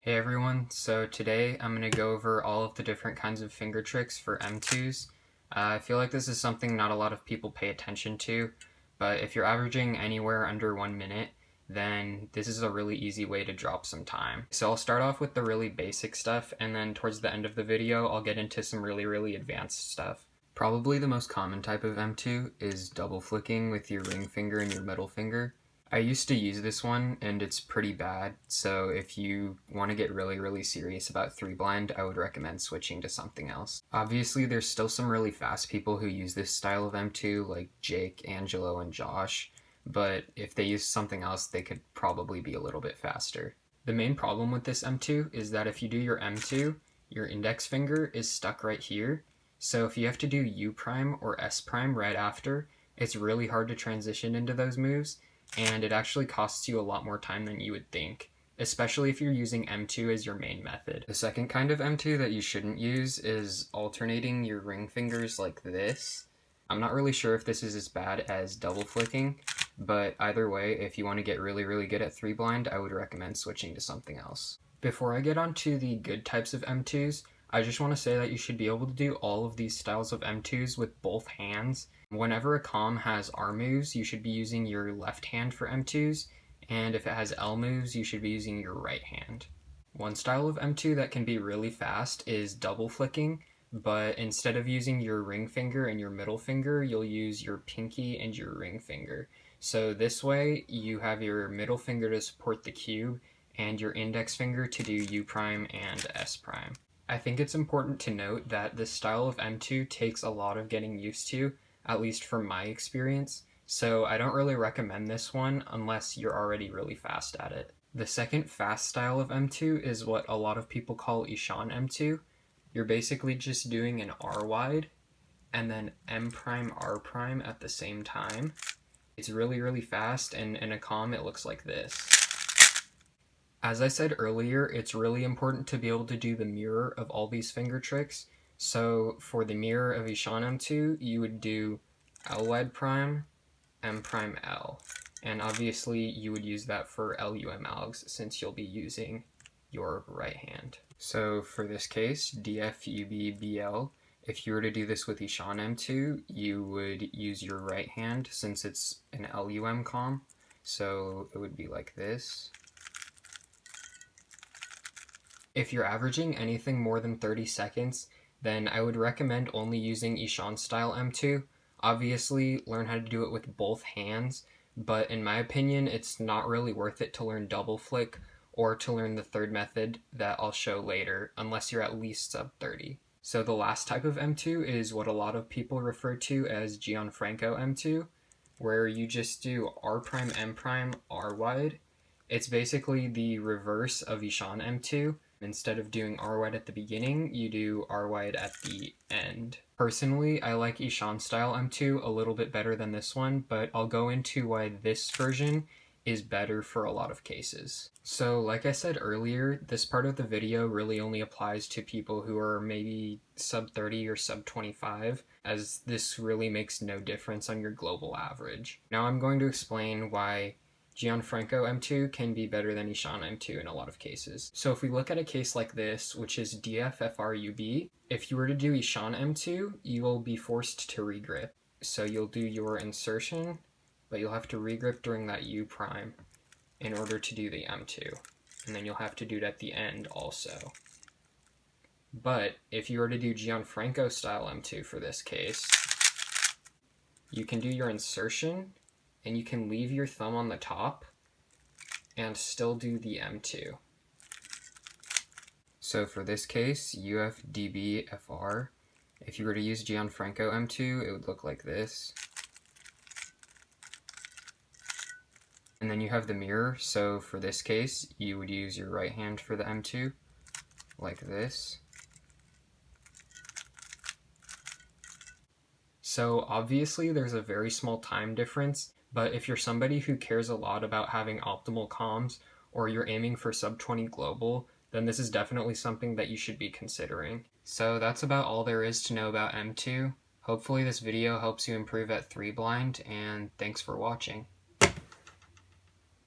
Hey everyone, so today I'm going to go over all of the different kinds of finger tricks for M2s. I feel like this is something not a lot of people pay attention to, but if you're averaging anywhere under 1 minute, then this is a really easy way to drop some time. So I'll start off with the really basic stuff, and then towards the end of the video I'll get into some really advanced stuff. Probably the most common type of M2 is double flicking with your ring finger and your middle finger. I used to use this one and it's pretty bad, so if you want to get really serious about 3-blind, I would recommend switching to something else. Obviously there's still some really fast people who use this style of M2 like Jake, Angelo, and Josh, but if they use something else they could probably be a little bit faster. The main problem with this M2 is that if you do your M2, your index finger is stuck right here, so if you have to do U prime or S prime right after, it's really hard to transition into those moves, and it actually costs you a lot more time than you would think, especially if you're using M2 as your main method. The second kind of M2 that you shouldn't use is alternating your ring fingers like this. I'm not really sure if this is as bad as double flicking, but either way, if you want to get really good at 3-blind, I would recommend switching to something else. Before I get on to the good types of M2s, I just want to say that you should be able to do all of these styles of M2s with both hands. Whenever a comm has R moves, you should be using your left hand for M2s, and if it has L moves, you should be using your right hand. One style of M2 that can be really fast is double flicking, but instead of using your ring finger and your middle finger, you'll use your pinky and your ring finger. So this way, you have your middle finger to support the cube, and your index finger to do U prime and S prime. I think it's important to note that this style of M2 takes a lot of getting used to, at least from my experience, so I don't really recommend this one unless you're already really fast at it. The second fast style of M2 is what a lot of people call Ishaan M2. You're basically just doing an R wide and then M prime R prime at the same time. It's really fast, and in a comm it looks like this. As I said earlier, it's really important to be able to do the mirror of all these finger tricks. So for the mirror of Ishaan M2, you would do L wide prime, M prime L. And obviously you would use that for LUM algs since you'll be using your right hand. So for this case, DF, UB, BL, if you were to do this with Ishaan M2, you would use your right hand since it's an LUM comm. So it would be like this. If you're averaging anything more than 30 seconds, then I would recommend only using Ishaan style M2. Obviously, learn how to do it with both hands, but in my opinion, it's not really worth it to learn double flick or to learn the third method that I'll show later, unless you're at least sub 30. So the last type of M2 is what a lot of people refer to as Gianfranco M2, where you just do R prime, M prime, R wide. It's basically the reverse of Ishaan M2. Instead of doing R wide at the beginning, you do R wide at the end. Personally, I like Ishaan style M2 a little bit better than this one, but I'll go into why this version is better for a lot of cases. So like I said earlier, this part of the video really only applies to people who are maybe sub 30 or sub 25, as this really makes no difference on your global average. Now I'm going to explain why Gianfranco M2 can be better than Ishaan M2 in a lot of cases. So if we look at a case like this, which is DF-FR-UB, if you were to do Ishaan M2, you will be forced to regrip. So you'll do your insertion, but you'll have to regrip during that U prime in order to do the M2. And then you'll have to do it at the end also. But if you were to do Gianfranco style M2 for this case, you can do your insertion, and you can leave your thumb on the top and still do the M2. So for this case, UF, DB, FR, if you were to use Gianfranco M2, it would look like this. And then you have the mirror, so for this case, you would use your right hand for the M2, like this. So obviously there's a very small time difference, but if you're somebody who cares a lot about having optimal comms, or you're aiming for sub 20 global, then this is definitely something that you should be considering. So that's about all there is to know about M2. Hopefully this video helps you improve at 3-blind, and thanks for watching.